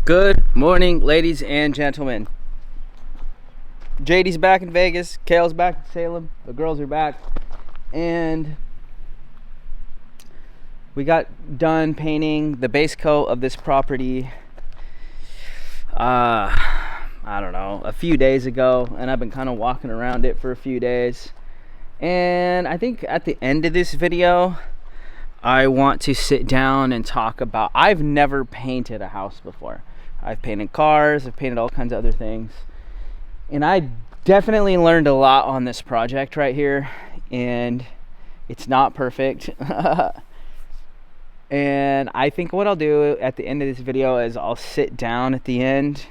Good morning, ladies and gentlemen. JD's back in Vegas, Kale's back in Salem, the girls are back, and we got done painting the base coat of this property I don't know, a few days ago, and I've been kind of walking around it for a few days. And I think at the end of this video I want to sit down and talk about, I've never painted a house before. I've painted cars, I've painted all kinds of other things, and I definitely learned a lot on this project right here, and it's not perfect. And I think what I'll do at the end of this video is I'll sit down at the end,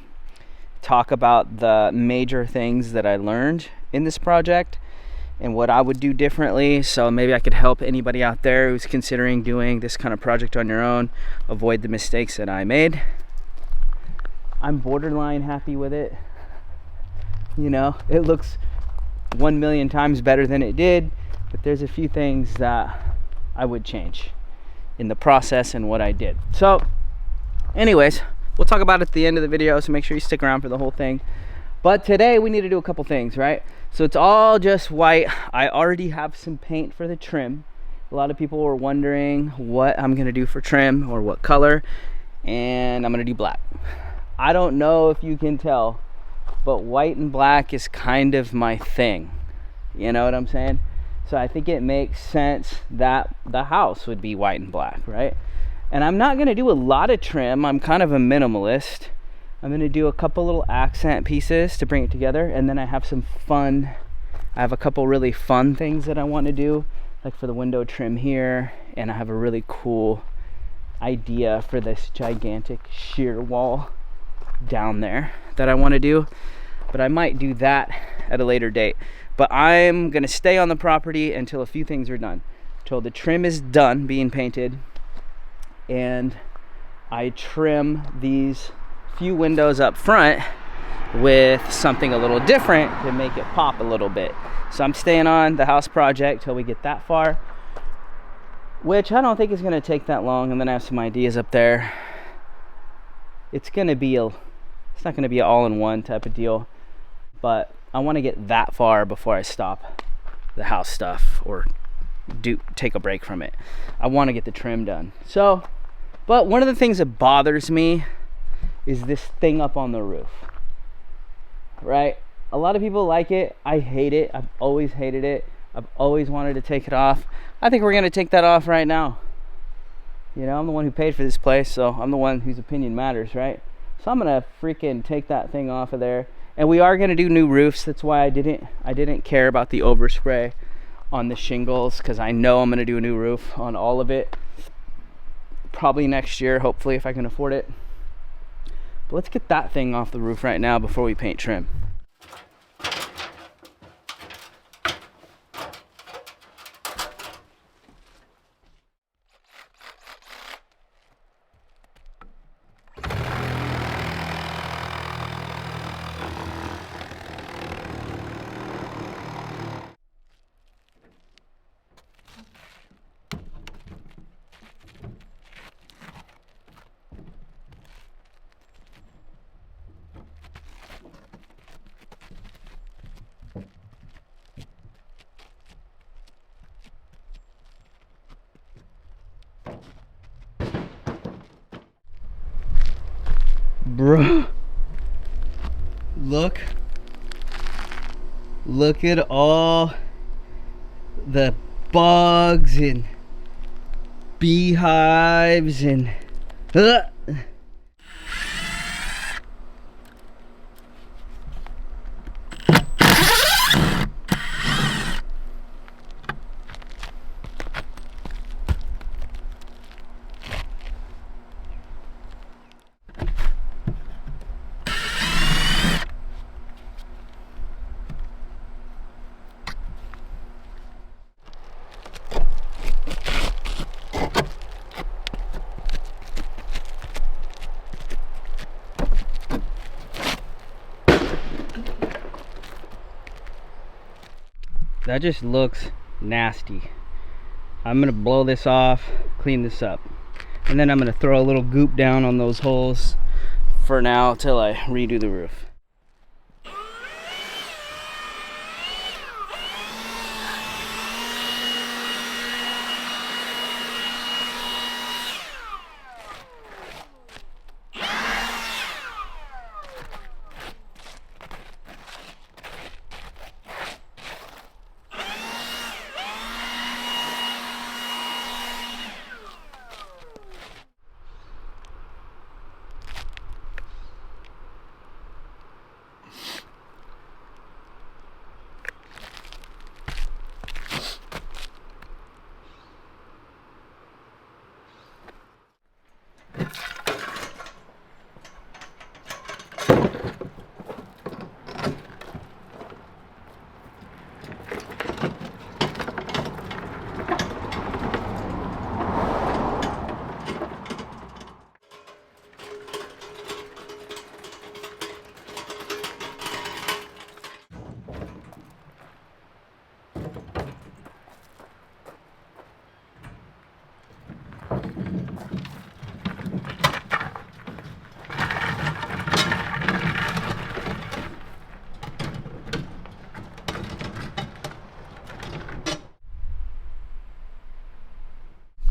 talk about the major things that I learned in this project and what I would do differently, so maybe I could help anybody out there who's considering doing this kind of project on your own avoid the mistakes that I made. I'm borderline happy with it. You know, it looks 1,000,000 times better than it did, but there's a few things that I would change in the process and what I did. So anyways, we'll talk about it at the end of the video, so make sure you stick around for the whole thing. But today we need to do a couple things, right? So it's all just white. I already have some paint for the trim. A lot of people were wondering what I'm gonna do for trim or what color, and I'm gonna do black. I don't know if you can tell, but white and black is kind of my thing. You know what I'm saying? So I think it makes sense that the house would be white and black, right? And I'm not gonna do a lot of trim. I'm kind of a minimalist. I'm gonna do a couple little accent pieces to bring it together, and then I have some fun, I have a couple really fun things that I want to do, like for the window trim here, and I have a really cool idea for this gigantic sheer wall down there that I want to do, but I might do that at a later date. But I'm gonna stay on the property until a few things are done, till the trim is done being painted, and I trim these few windows up front with something a little different to make it pop a little bit. So I'm staying on the house project till we get that far, which I don't think is gonna take that long, and then I have some ideas up there. It's not gonna be an all-in-one type of deal, but I want to get that far before I stop the house stuff or take a break from it. I want to get the trim done. So, but one of the things that bothers me is this thing up on the roof, right? A lot of people like it. I hate it. I've always hated it. I've always wanted to take it off. I think we're gonna take that off right now. You know, I'm the one who paid for this place, so I'm the one whose opinion matters, right? So I'm gonna freaking take that thing off of there. And we are gonna do new roofs. That's why I didn't care about the overspray on the shingles, because I know I'm gonna do a new roof on all of it probably next year, hopefully, if I can afford it. But let's get that thing off the roof right now before we paint trim. Bro, look at all the bugs and beehives and that just looks nasty. I'm gonna blow this off, clean this up, and then I'm gonna throw a little goop down on those holes, for now till I redo the roof.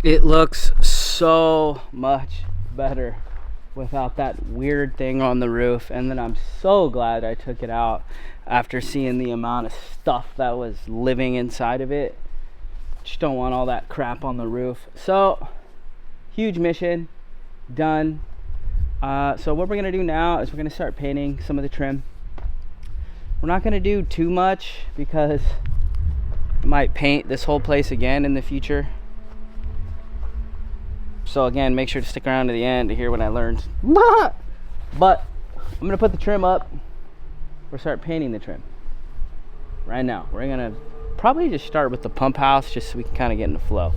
It looks so much better without that weird thing on the roof, and then I'm so glad I took it out after seeing the amount of stuff that was living inside of it. Just don't want all that crap on the roof. So huge mission done. So what we're gonna do now is we're gonna start painting some of the trim. We're not gonna do too much because I might paint this whole place again in the future. So again, make sure to stick around to the end to hear what I learned. But I'm gonna put the trim up. We'll start painting the trim right now. We're gonna probably just start with the pump house just so we can kind of get in the flow.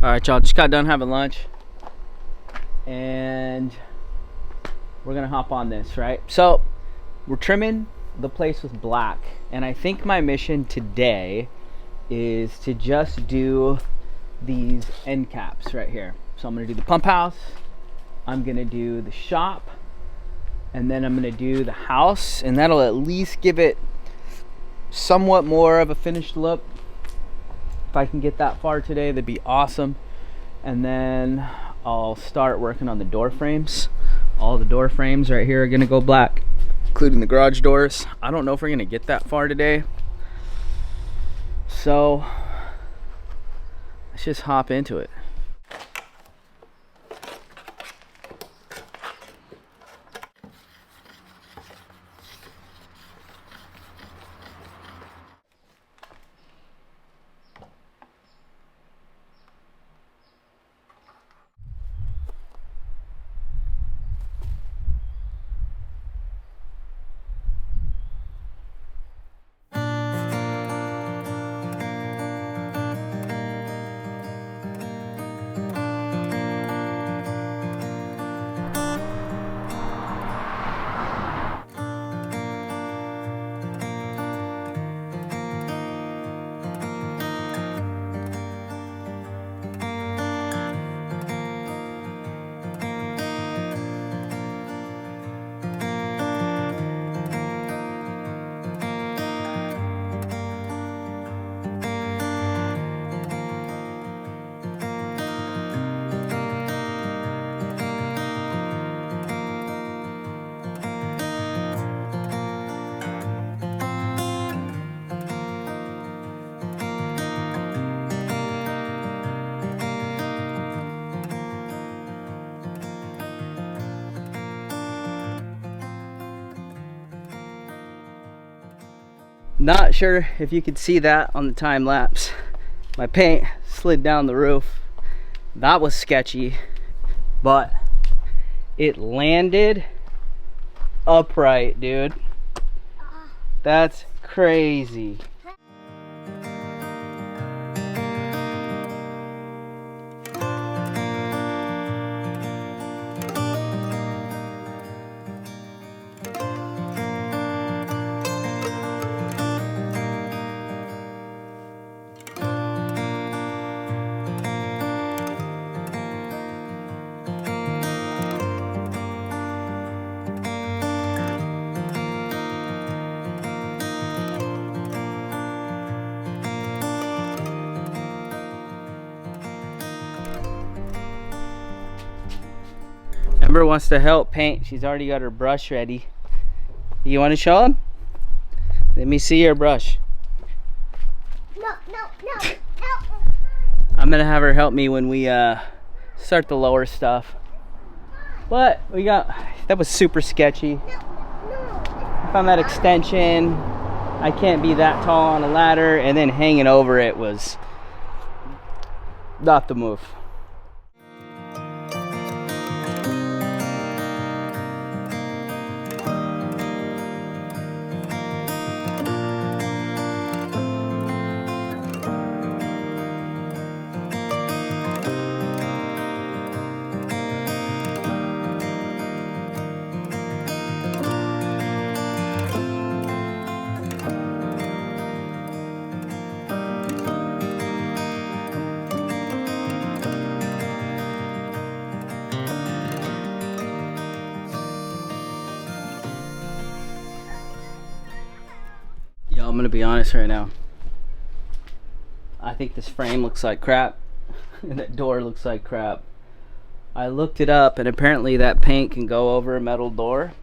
All right, y'all, just got done having lunch and we're gonna hop on this, right? So we're trimming the place with black, and I think my mission today is to just do these end caps right here. So I'm gonna do the pump house, I'm gonna do the shop, and then I'm gonna do the house, and that'll at least give it somewhat more of a finished look. If I can get that far today, that'd be awesome. And then I'll start working on the door frames. All the door frames right here are gonna go black, including the garage doors. I don't know if we're gonna get that far today, so let's just hop into it. Not sure if you could see that on the time lapse. My paint slid down the roof. That was sketchy, but it landed upright, dude. That's crazy. Ember wants to help paint. She's already got her brush ready. You want to show him? Let me see your brush. No. I'm gonna have her help me when we start the lower stuff. What we got? That was super sketchy. Found that extension. I can't be that tall on a ladder, and then hanging over it was not the move. Yo, I'm gonna be honest right now. I think this frame looks like crap and that door looks like crap. I looked it up and apparently that paint can go over a metal door.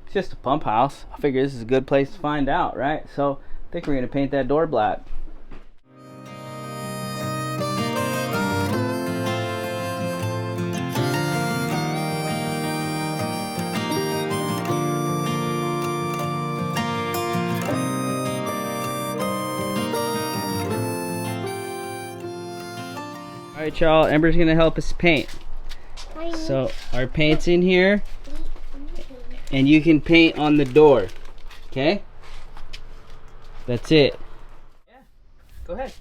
It's just a pump house. I figure this is a good place to find out, right? So I think we're gonna paint that door black. Alright y'all, Ember's gonna help us paint. So our paint's in here and you can paint on the door. Okay? That's it. Yeah, go ahead.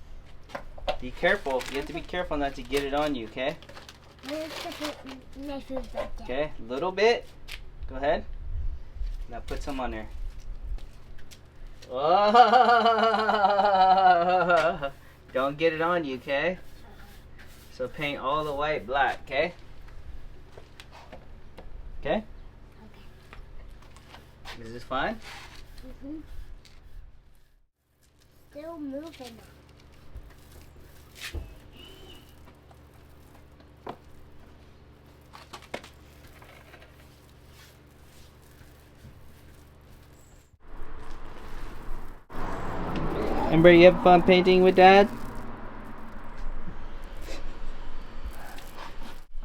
Be careful. You have to be careful not to get it on you, okay? Okay, a little bit. Go ahead. Now put some on there. Oh, don't get it on you, okay? So paint all the white black, okay? Okay? Is this fine? Mm-hmm. Still moving. Ember, you have fun painting with Dad?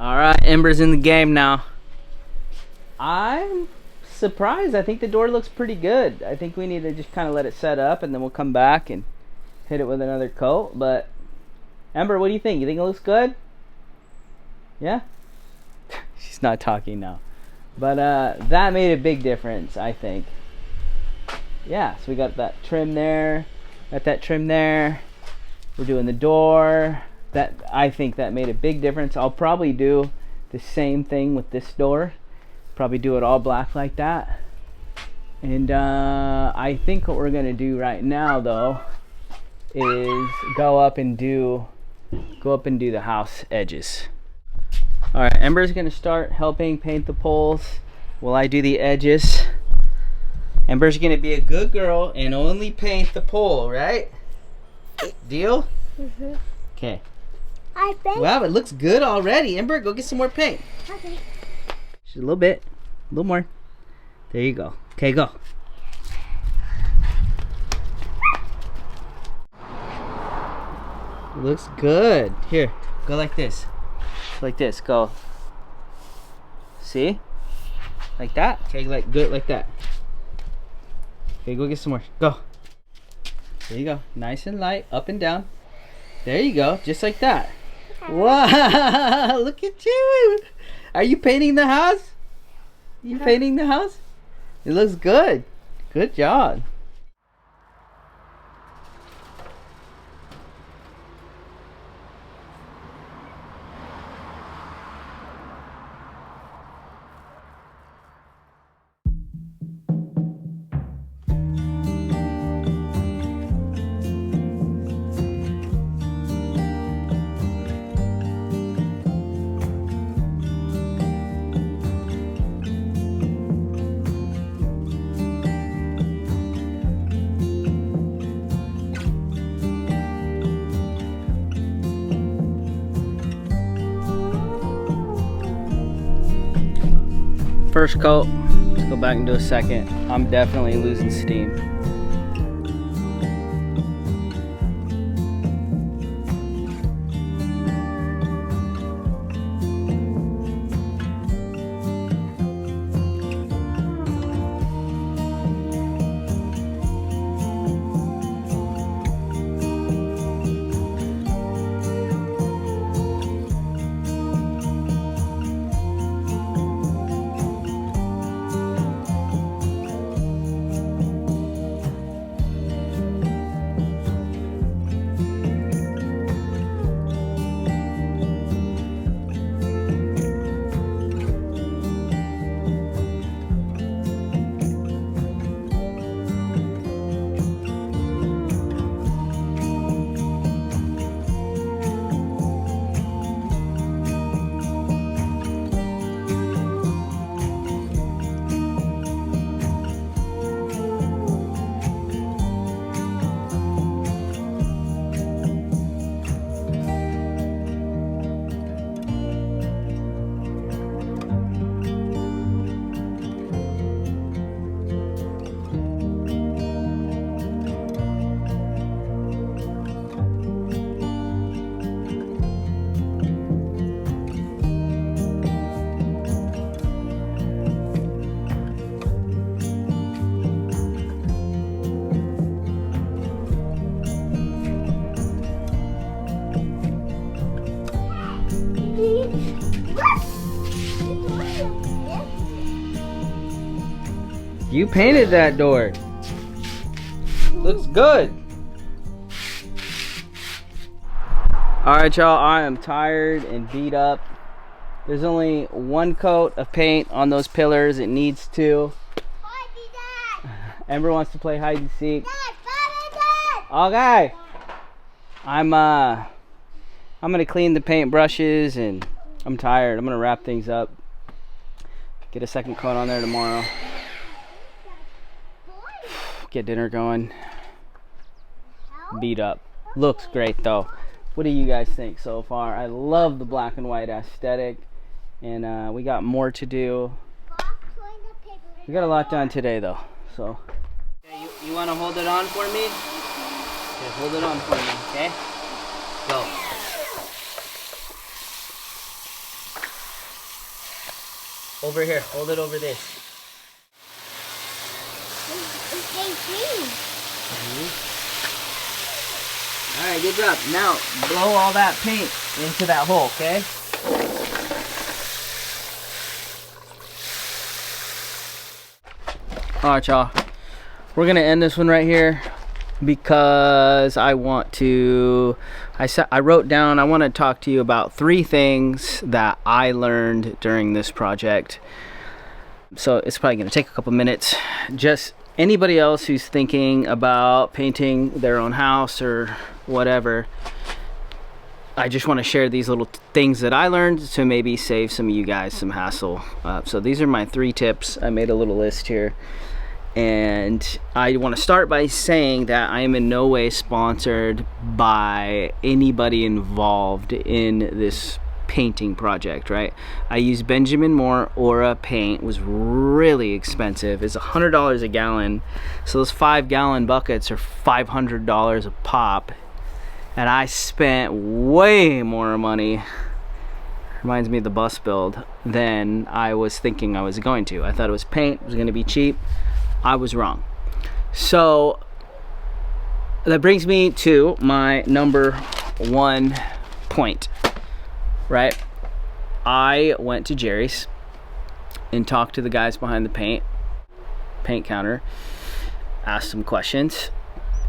Alright, Ember's in the game now. I'm surprised. I think the door looks pretty good. I think we need to just kind of let it set up and then we'll come back and hit it with another coat. But Ember, what do you think? You think it looks good? Yeah? She's not talking now. But that made a big difference, I think. Yeah, so we got that trim there. Got that trim there. We're doing the door. That, I think that made a big difference. I'll probably do the same thing with this door. Probably do it all black like that. And I think what we're gonna do right now though is go up and do the house edges. All right, Ember's gonna start helping paint the poles while I do the edges. Ember's gonna be a good girl and only paint the pole, right? Deal? Mm-hmm. Okay. I think. Wow, it looks good already. Ember, go get some more paint. Okay. Just a little bit. A little more. There you go. Okay, go. It looks good. Here, go like this. Like this. Go. See? Like that? Okay, like good like that. Okay, go get some more. Go. There you go. Nice and light. Up and down. There you go. Just like that. Wow, look at you. Are you painting the house? You painting the house? It looks good. Good job. First coat, let's go back and do a second. I'm definitely losing steam. You painted that door. Looks good. Alright y'all, I am tired and beat up. There's only one coat of paint on those pillars. It needs two. Ember wants to play hide and seek. Okay. I'm gonna clean the paint brushes and I'm tired. I'm gonna wrap things up. Get a second coat on there tomorrow. Get dinner going. Beat up. Looks great though. What do you guys think so far? I love the black and white aesthetic, and we got more to do. We got a lot done today though. So okay, you want to hold it on for me? Okay, hold it on for me, okay? Go. Over here, hold it over this. Alright, good job. Now, blow all that paint into that hole, okay? Alright, y'all. We're going to end this one right here because I want to... I wrote down, I want to talk to you about 3 things that I learned during this project. So it's probably going to take a couple minutes. Just anybody else who's thinking about painting their own house or whatever, I just want to share these little things that I learned to maybe save some of you guys some hassle. So these are my 3 tips. I made a little list here, and I want to start by saying that I am in no way sponsored by anybody involved in this painting project, right? I used Benjamin Moore Aura paint. It was really expensive. It's $100 a gallon, so those 5-gallon buckets are $500 a pop, and I spent way more money, reminds me of the bus build, than I was thinking I was going to. I thought it was paint, it was going to be cheap. I was wrong. So that brings me to my number 1 point. Right, I went to Jerry's and talked to the guys behind the paint counter, asked some questions,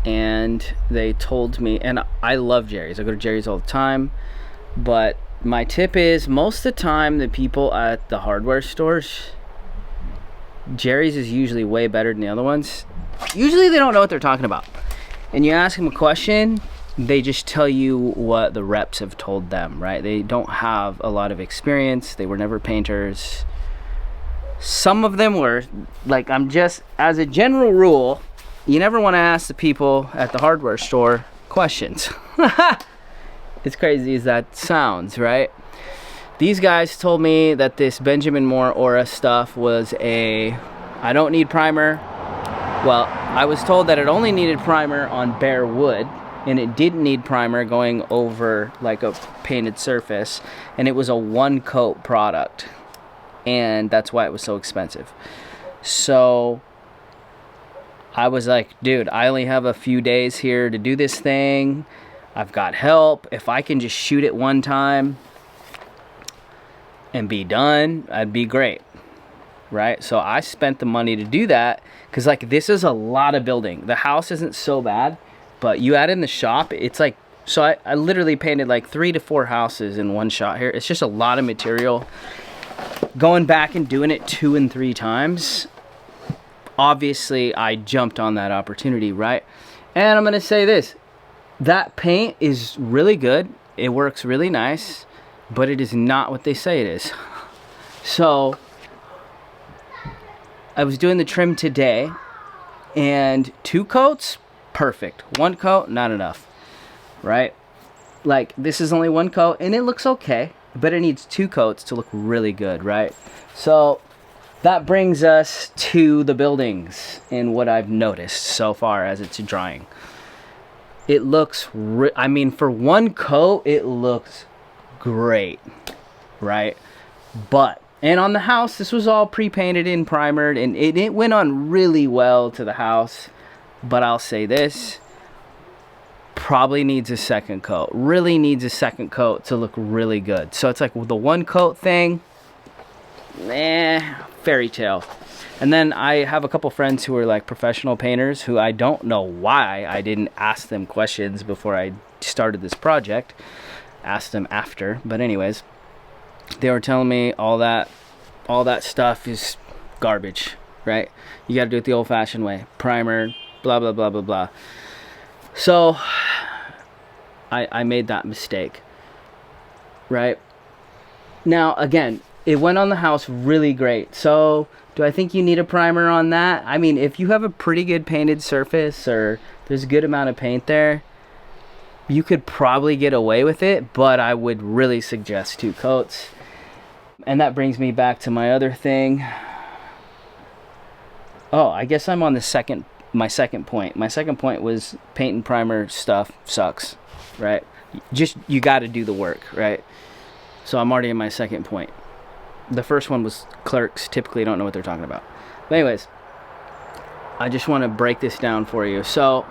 and they told me, and I love Jerry's, I go to Jerry's all the time, but my tip is, most of the time the people at the hardware stores, Jerry's is usually way better than the other ones. Usually they don't know what they're talking about, and you ask them a question, they just tell you what the reps have told them, right? They don't have a lot of experience. They were never painters. Some of them were. Like, I'm just, as a general rule, you never want to ask the people at the hardware store questions. As crazy as that sounds, right? these guys told me that this Benjamin Moore Aura stuff was I don't need primer. Well, I was told that it only needed primer on bare wood, and it didn't need primer going over like a painted surface, and it was a 1-coat product, and that's why it was so expensive. So I was like, dude, I only have a few days here to do this thing. I've got help. If I can just shoot it one time and be done, I'd be great, right? So I spent the money to do that, because like this is a lot of building. The house isn't so bad, but you add in the shop, it's like, so I literally painted like 3 to 4 houses in one shot here. It's just a lot of material. Going back and doing it 2 and 3 times, obviously I jumped on that opportunity, right? And I'm gonna say this, that paint is really good. It works really nice, but it is not what they say it is. So I was doing the trim today, and 2 coats, perfect. 1 coat, not enough, right? Like this is only 1 coat and it looks okay, but it needs 2 coats to look really good, right? So that brings us to the buildings and what I've noticed so far as it's drying. It looks, I mean, for 1 coat, it looks great, right? But, and on the house, this was all pre-painted and primered, and it went on really well to the house. But I'll say this, probably needs a 2nd coat. Really needs a 2nd coat to look really good. So it's like the 1 coat thing, fairy tale. And then I have a couple friends who are like professional painters who I don't know why I didn't ask them questions before I started this project. Asked them after, but anyways, they were telling me all that stuff is garbage, right? You got to do it the old-fashioned way. Primer, blah blah blah blah blah. So I made that mistake, right? Now again, it went on the house really great. So do I think you need a primer on that? I mean, if you have a pretty good painted surface or there's a good amount of paint there, you could probably get away with it, but I would really suggest 2 coats. And that brings me back to my other thing. Oh, I guess I'm on my second point. My second point was paint and primer stuff sucks, right? Just, you got to do the work, right? So I'm already in my second point. The first one was clerks typically don't know what they're talking about. But anyways, I just want to break this down for you. So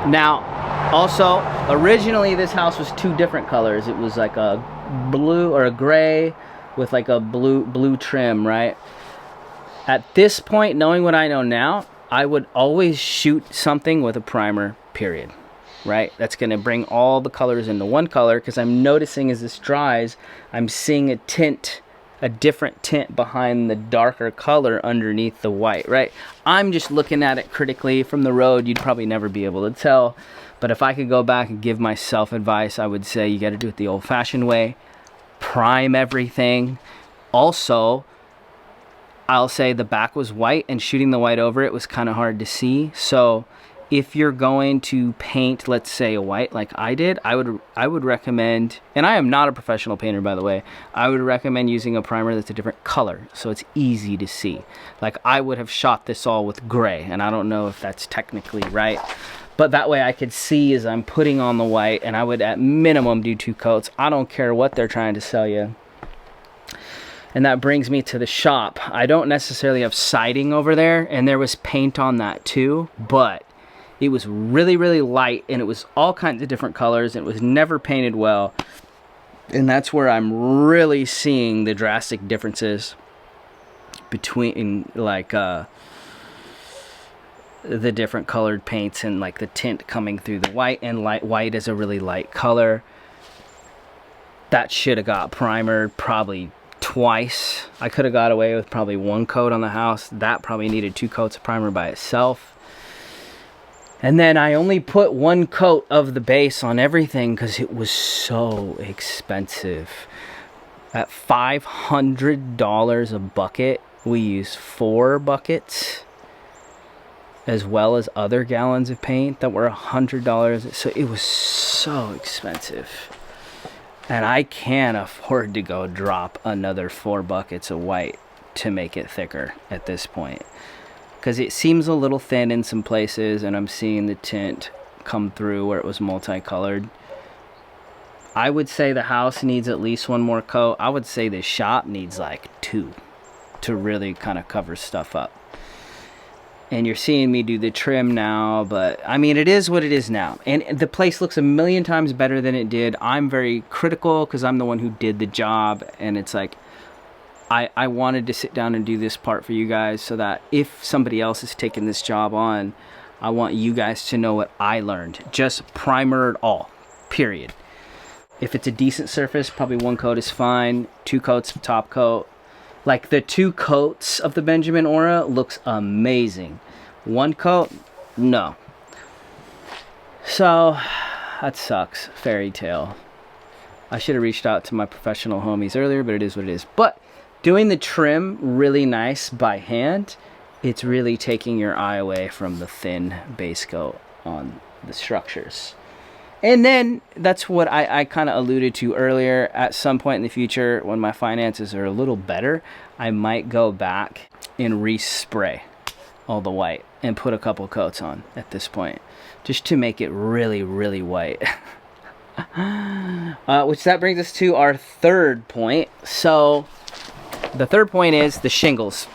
now, also, originally this house was 2 different colors. It was like a blue or a gray with like a blue trim, right? At this point, knowing what I know now, I would always shoot something with a primer, period. Right? That's going to bring all the colors into 1 color, because I'm noticing as this dries, I'm seeing a different tint behind the darker color underneath the white, right? I'm just looking at it critically from the road. You'd probably never be able to tell. But if I could go back and give myself advice, I would say you got to do it the old-fashioned way. Prime everything. Also, I'll say the back was white, and shooting the white over it was kind of hard to see. So if you're going to paint, let's say, a white like I did, I would recommend, and I am not a professional painter, by the way, I would recommend using a primer that's a different color so it's easy to see. Like I would have shot this all with gray, and I don't know if that's technically right, but that way I could see as I'm putting on the white, and I would at minimum do 2 coats. I don't care what they're trying to sell you. And that brings me to the shop. I don't necessarily have siding over there, and there was paint on that too, but it was really, really light, and it was all kinds of different colors, and it was never painted well. And that's where I'm really seeing the drastic differences between like the different colored paints and like the tint coming through the white, and white is a really light color. That should have got primered probably twice. I could have got away with probably 1 coat on the house. That probably needed 2 coats of primer by itself. And then I only put 1 coat of the base on everything because it was so expensive. At $500 a bucket, we used 4 buckets, as well as other gallons of paint that were $100. So it was so expensive. And I can't afford to go drop another 4 buckets of white to make it thicker at this point, because it seems a little thin in some places, and I'm seeing the tint come through where it was multicolored. I would say the house needs at least 1 more coat. I would say the shop needs like 2 to really kind of cover stuff up. And you're seeing me do the trim now, but I mean, it is what it is now. And the place looks a million times better than it did. I'm very critical because I'm the one who did the job, and it's like, I wanted to sit down and do this part for you guys so that if somebody else is taking this job on, I want you guys to know what I learned. Just primer it all, period. If it's a decent surface, probably 1 coat is fine. 2 coats of top coat. Like the 2 coats of the Benjamin Aura looks amazing. 1 coat, no. So that sucks. Fairy tale. I should have reached out to my professional homies earlier, but it is what it is. But doing the trim really nice by hand, it's really taking your eye away from the thin base coat on the structures. And then that's what I kind of alluded to earlier. At some point in the future, when my finances are a little better, I might go back and respray all the white and put a couple coats on at this point, just to make it really, really white. Which that brings us to our 3rd point. So the 3rd point is the shingles.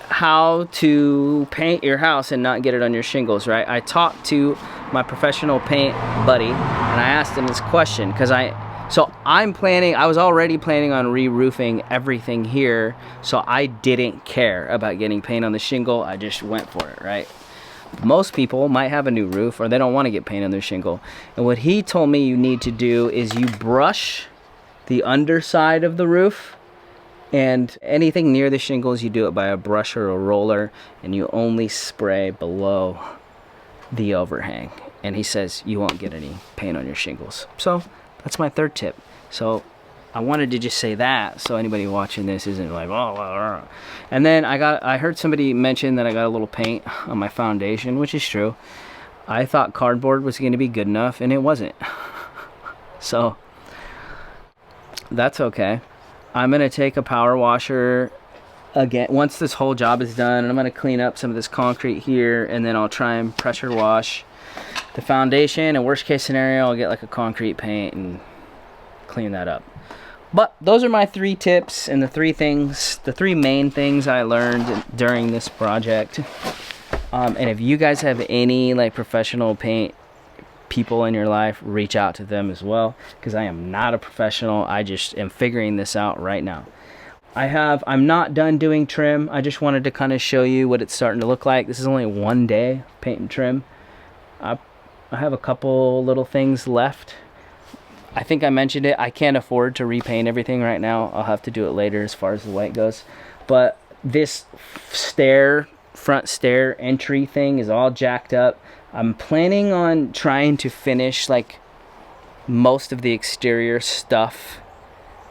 How to paint your house and not get it on your shingles, right? I talked to my professional paint buddy and I asked him this question because I was already planning on re-roofing everything here, so I didn't care about getting paint on the shingle. I just went for it, right? Most people might have a new roof or they don't want to get paint on their shingle, and what he told me you need to do is you brush the underside of the roof, and anything near the shingles you do it by a brush or a roller, and you only spray below the overhang. And he says you won't get any paint on your shingles. So that's my 3rd tip. So I wanted to just say that so anybody watching this isn't like, oh. And then I heard somebody mention that I got a little paint on my foundation, which is true. I thought cardboard was going to be good enough, and it wasn't. So that's okay. I'm going to take a power washer again once this whole job is done, and I'm going to clean up some of this concrete here, and then I'll try and pressure wash the foundation, and worst case scenario I'll get like a concrete paint and clean that up. But those are my 3 tips and the 3 main things I learned during this project. And if you guys have any like professional paint people in your life, reach out to them as well, because I am not a professional. I just am figuring this out right now. I'm not done doing trim. I just wanted to kind of show you what it's starting to look like. This is only 1 day paint and trim. I have a couple little things left. I think I mentioned it. I can't afford to repaint everything right now. I'll have to do it later as far as the white goes. But this front stair entry thing is all jacked up. I'm planning on trying to finish like most of the exterior stuff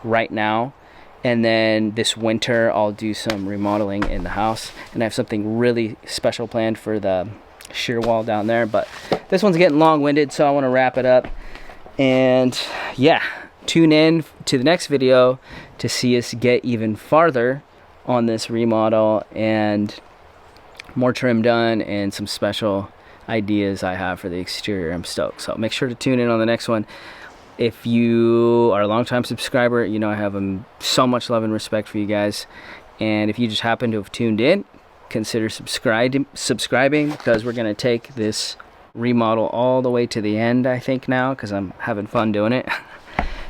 right now, and then this winter I'll do some remodeling in the house, and I have something really special planned for the shear wall down there. But this one's getting long-winded, so I want to wrap it up. And yeah, tune in to the next video to see us get even farther on this remodel and more trim done and some special ideas I have for the exterior. I'm stoked. So make sure to tune in on the next one. If you are a long-time subscriber, you know I have so much love and respect for you guys. And if you just happen to have tuned in, consider subscribing, because we're going to take this remodel all the way to the end, I think, now, because I'm having fun doing it.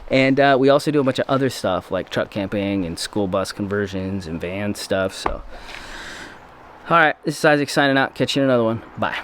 And we also do a bunch of other stuff like truck camping and school bus conversions and van stuff. So alright, this is Isaac signing out. Catch you in another one. Bye.